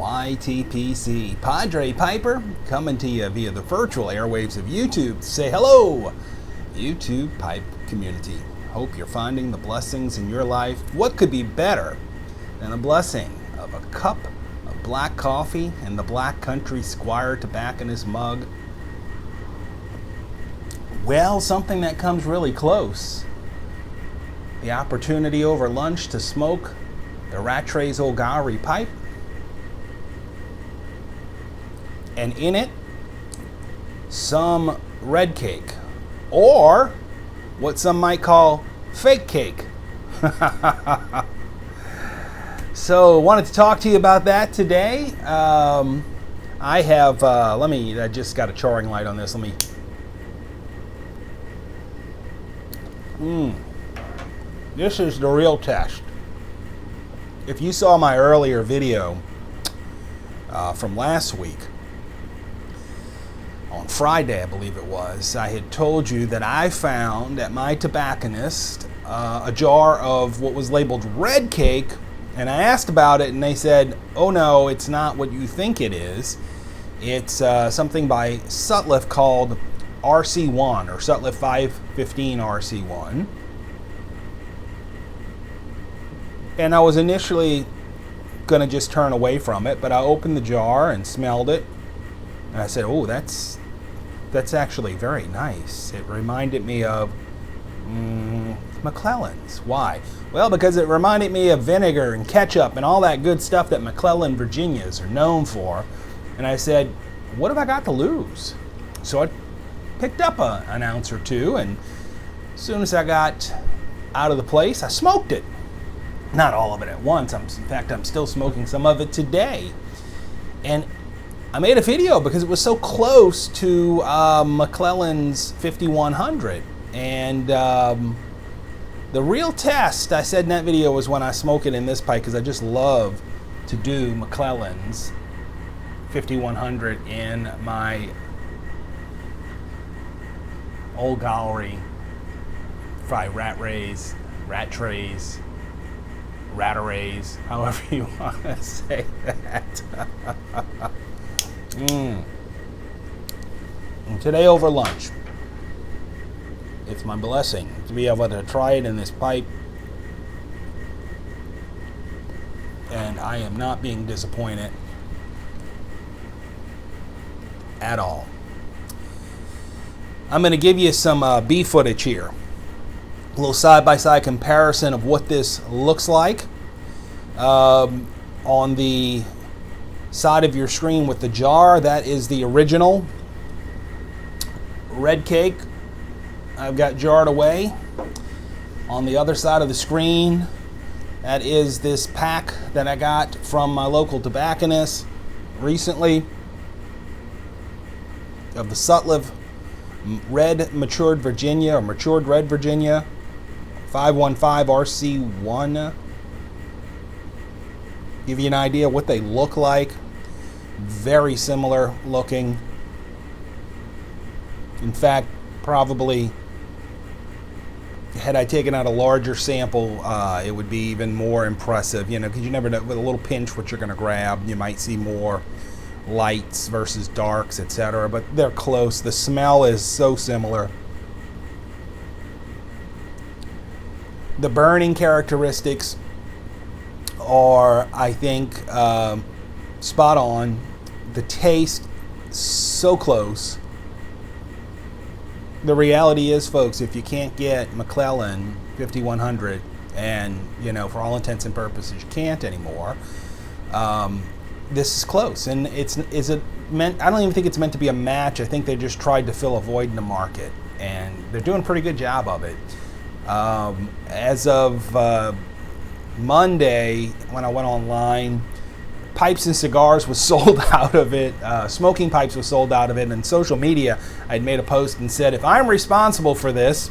YTPC. Padre Piper coming to you via the virtual airwaves of YouTube. Say hello, YouTube Pipe community. Hope you're finding the blessings in your life. What could be better than a blessing of a cup of black coffee and the Black Country Squire tobacconist mug? Well, something that comes really close. The opportunity over lunch to smoke the Rattray's Old Gallery pipe, and in it, some red cake, or what some might call fake cake. So, wanted to talk to you about that today. I have, I just got a charring light on this. This is the real test. If you saw my earlier video from last week, on Friday, I believe it was, I had told you that I found at my tobacconist a jar of what was labeled red cake, and I asked about it, and they said, oh no, it's not what you think it is. It's something by Sutliff called RC-1, or Sutliff 515 RC-1. And I was initially going to just turn away from it, but I opened the jar and smelled it, and I said, oh, that's actually very nice. It reminded me of McClelland's. Why? Well, because it reminded me of vinegar and ketchup and all that good stuff that McClellend Virginias are known for. And I said, what have I got to lose? So I picked up an ounce or two, and as soon as I got out of the place, I smoked it. Not all of it at once. In fact, I'm still smoking some of it today. And I made a video because it was so close to McClelland's 5100. And the real test, I said in that video, was when I smoke it in this pipe, because I just love to do McClelland's 5100 in my old gallery, fry Rattrays, however you want to say that. And today over lunch, it's my blessing to be able to try it in this pipe, and I am not being disappointed at all. I'm going to give you some B footage here. A little side-by-side comparison of what this looks like. On the side of your screen with the jar, that is the original red cake I've got jarred away. On the other side of the screen, that is this pack that I got from my local tobacconist recently of the Sutliff red matured Virginia, or matured red Virginia 515 RC-1. Give you an idea what they look like. Very similar looking. In fact, probably had I taken out a larger sample, it would be even more impressive, because you never know, with a little pinch what you're going to grab. You might see more lights versus darks, etc., but they're close. The smell is so similar. The burning characteristics are, I think, spot on. The taste, so close. The reality is, folks, if you can't get McClelland 5100, and, for all intents and purposes, you can't anymore, this is close. And is it meant? I don't even think it's meant to be a match. I think they just tried to fill a void in the market, and they're doing a pretty good job of it. As of Monday, when I went online, pipes and cigars was sold out of it. Smoking pipes was sold out of it. And in social media, I'd made a post and said, if I'm responsible for this,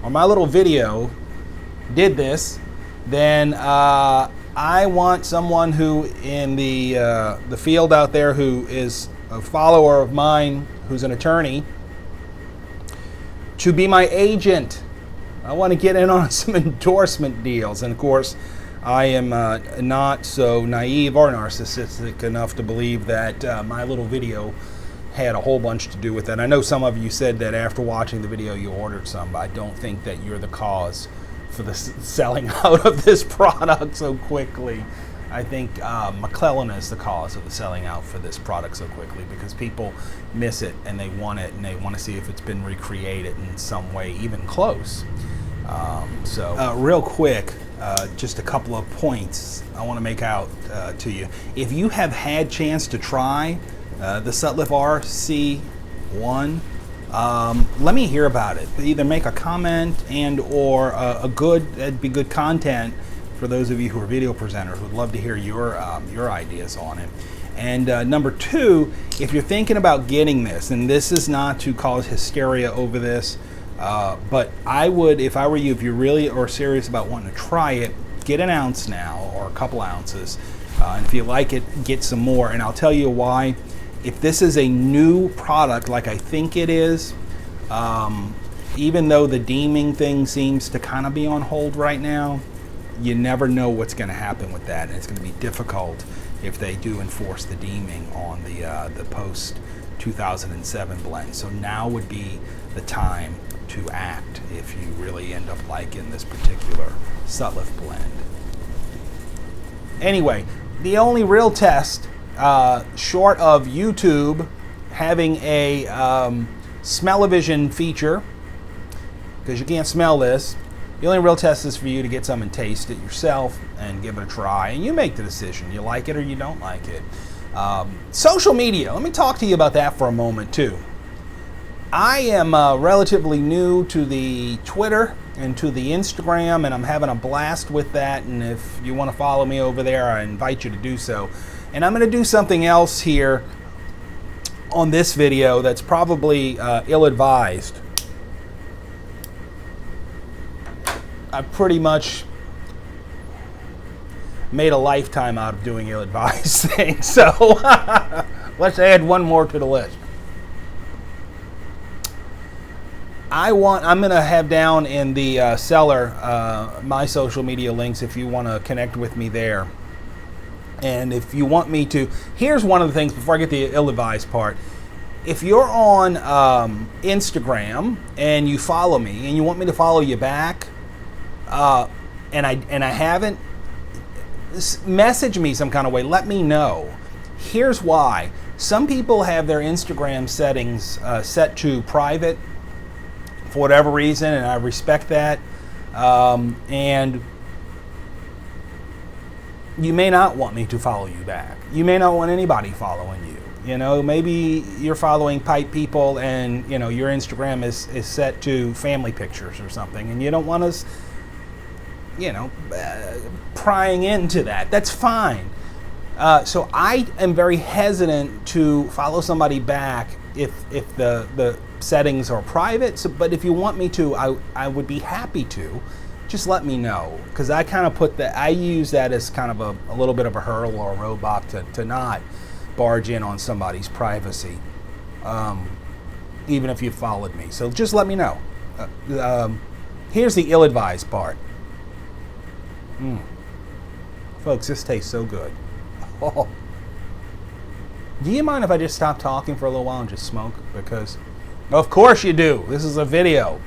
or my little video did this, then I want someone who in the field out there who is a follower of mine, who's an attorney, to be my agent. I want to get in on some endorsement deals. And of course, I am not so naive or narcissistic enough to believe that my little video had a whole bunch to do with it. I know some of you said that after watching the video you ordered some, but I don't think that you're the cause for the selling out of this product so quickly. I think McClellend is the cause of the selling out for this product so quickly, because people miss it and they want it, and they want to see if it's been recreated in some way, even close. Real quick, just a couple of points I want to make out to you. If you have had chance to try the Sutliff RC-1, let me hear about it. Either make a comment and or that'd be good content for those of you who are video presenters. Would love to hear your ideas on it. And number two, if you're thinking about getting this, and this is not to cause hysteria over this, but I would, if I were you, if you really are serious about wanting to try it, get an ounce now or a couple ounces. And if you like it, get some more. And I'll tell you why. If this is a new product like I think it is, even though the deeming thing seems to kind of be on hold right now, you never know what's going to happen with that, and it's going to be difficult if they do enforce the deeming on the post 2007 blend. So now would be the time to act if you really end up liking this particular Sutliff blend. Anyway, the only real test, short of YouTube having a smell-o-vision feature, because you can't smell this, the only real test is for you to get some and taste it yourself and give it a try, and you make the decision. You like it or you don't like it. Social media, let me talk to you about that for a moment too. I am relatively new to the Twitter and to the Instagram, and I'm having a blast with that, and if you want to follow me over there, I invite you to do so. And I'm going to do something else here on this video that's probably ill-advised. I pretty much made a lifetime out of doing ill-advised things, so let's add one more to the list. I'm going to have down in the cellar my social media links if you want to connect with me there. And if you want me to, here's one of the things before I get to the ill-advised part. If you're on Instagram and you follow me and you want me to follow you back, and I haven't, message me some kind of way. Let me know. Here's why. Some people have their Instagram settings set to private for whatever reason, and I respect that. And you may not want me to follow you back. You may not want anybody following you. You know, maybe you're following pipe people, and you know your Instagram is set to family pictures or something, and you don't want us, you know, prying into that. That's fine. So I am very hesitant to follow somebody back if the settings are private. So, but if you want me to, I would be happy to. Just let me know, because I kind of put that, I use that as kind of a little bit of a hurdle or a roadblock to not barge in on somebody's privacy, even if you followed me. So just let me know. Here's the ill-advised part. Folks, this tastes so good. Oh. Do you mind if I just stop talking for a little while and just smoke? Because, of course you do. This is a video.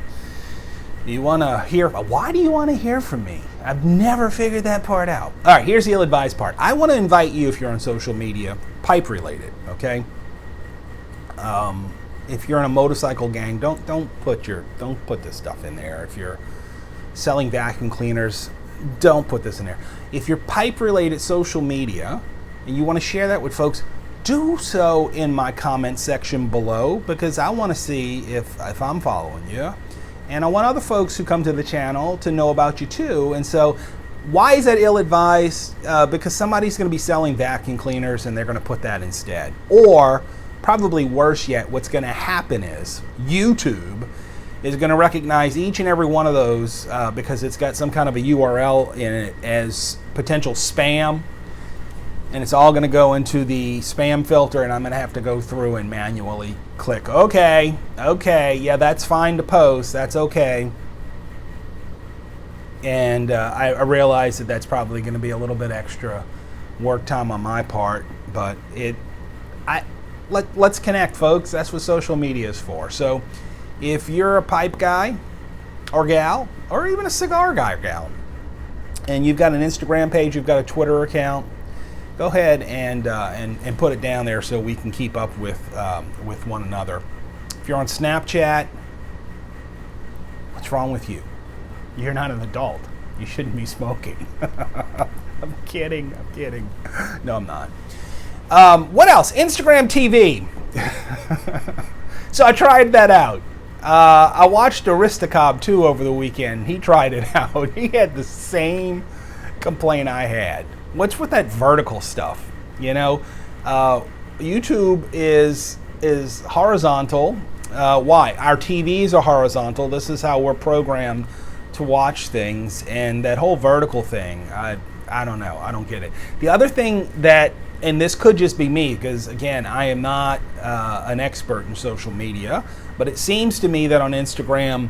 You want to hear? Why do you want to hear from me? I've never figured that part out. All right, here's the ill-advised part. I want to invite you, if you're on social media, pipe-related, okay? If you're in a motorcycle gang, don't put this stuff in there. If you're selling vacuum cleaners, don't put this in there. If you're pipe-related social media and you want to share that with folks, do so in my comment section below, because I want to see if I'm following you. And I want other folks who come to the channel to know about you too. And so why is that ill-advised? Because somebody's going to be selling vacuum cleaners and they're going to put that instead. Or probably worse yet, what's going to happen is YouTube is going to recognize each and every one of those because it's got some kind of a URL in it as potential spam. And it's all going to go into the spam filter, and I'm going to have to go through and manually click, okay, yeah, that's fine to post, that's okay. And I realize that that's probably going to be a little bit extra work time on my part, but let's connect, folks. That's what social media is for. So if you're a pipe guy or gal, or even a cigar guy or gal, and you've got an Instagram page, you've got a Twitter account, go ahead and put it down there so we can keep up with one another. If you're on Snapchat, what's wrong with you? You're not an adult. You shouldn't be smoking. I'm kidding. No, I'm not. What else? Instagram TV. So I tried that out. I watched Aristocob 2 over the weekend. He tried it out. He had the same complaint I had. What's with that vertical stuff? You know, YouTube is horizontal. Why? Our TVs are horizontal. This is how we're programmed to watch things, and that whole vertical thing, I don't know. I don't get it. The other thing that, and this could just be me, because again, I am not an expert in social media, but it seems to me that on Instagram,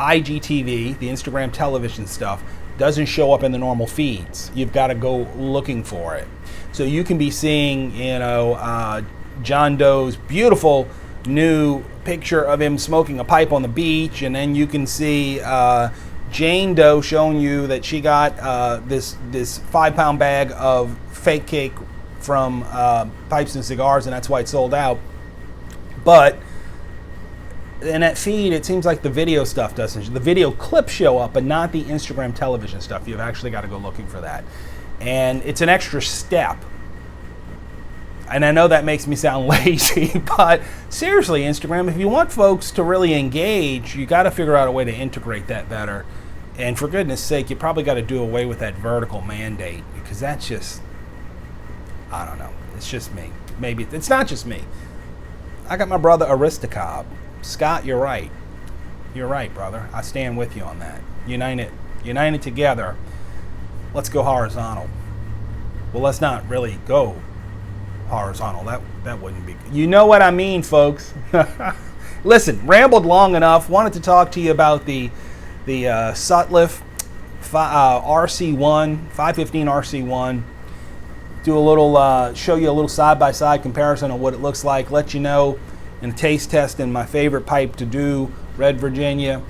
IGTV, the Instagram television stuff, doesn't show up in the normal feeds. You've got to go looking for it. So you can be seeing, you know, John Doe's beautiful new picture of him smoking a pipe on the beach, and then you can see Jane Doe showing you that she got this 5-pound bag of fake cake from Pipes and Cigars, and that's why it's sold out. But in that feed, it seems like the video stuff doesn't. The video clips show up, but not the Instagram television stuff. You've actually got to go looking for that, and it's an extra step. And I know that makes me sound lazy, but seriously, Instagram, if you want folks to really engage, you got to figure out a way to integrate that better. And for goodness sake, you probably got to do away with that vertical mandate, because that's just, I don't know. It's just me. Maybe it's not just me. I got my brother Aristocob. Scott, you're right. You're right, brother. I stand with you on that. United together. Let's go horizontal. Well, let's not really go horizontal. That wouldn't be good. You know what I mean, folks. Listen, rambled long enough. Wanted to talk to you about the Sutliff RC-1, 515 RC-1. Do a little, show you a little side-by-side comparison of what it looks like. Let you know in a taste test in my favorite pipe to do, Red Virginia.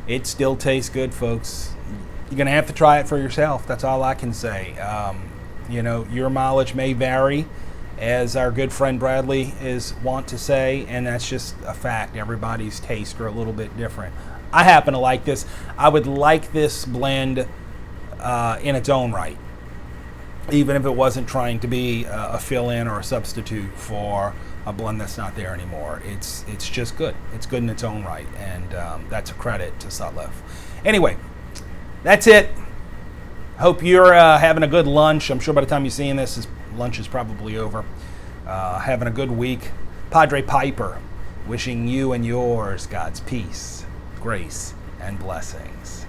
It still tastes good, folks. You're going to have to try it for yourself. That's all I can say. You know, your mileage may vary, as our good friend Bradley is wont to say, and that's just a fact. Everybody's tastes are a little bit different. I happen to like this. I would like this blend in its own right, even if it wasn't trying to be a fill-in or a substitute for a blend that's not there anymore. It's just good. It's good in its own right, and that's a credit to Sutliff. Anyway, that's it. Hope you're having a good lunch. I'm sure by the time you're seeing this, lunch is probably over. Having a good week. Padre Piper, wishing you and yours God's peace, grace, and blessings.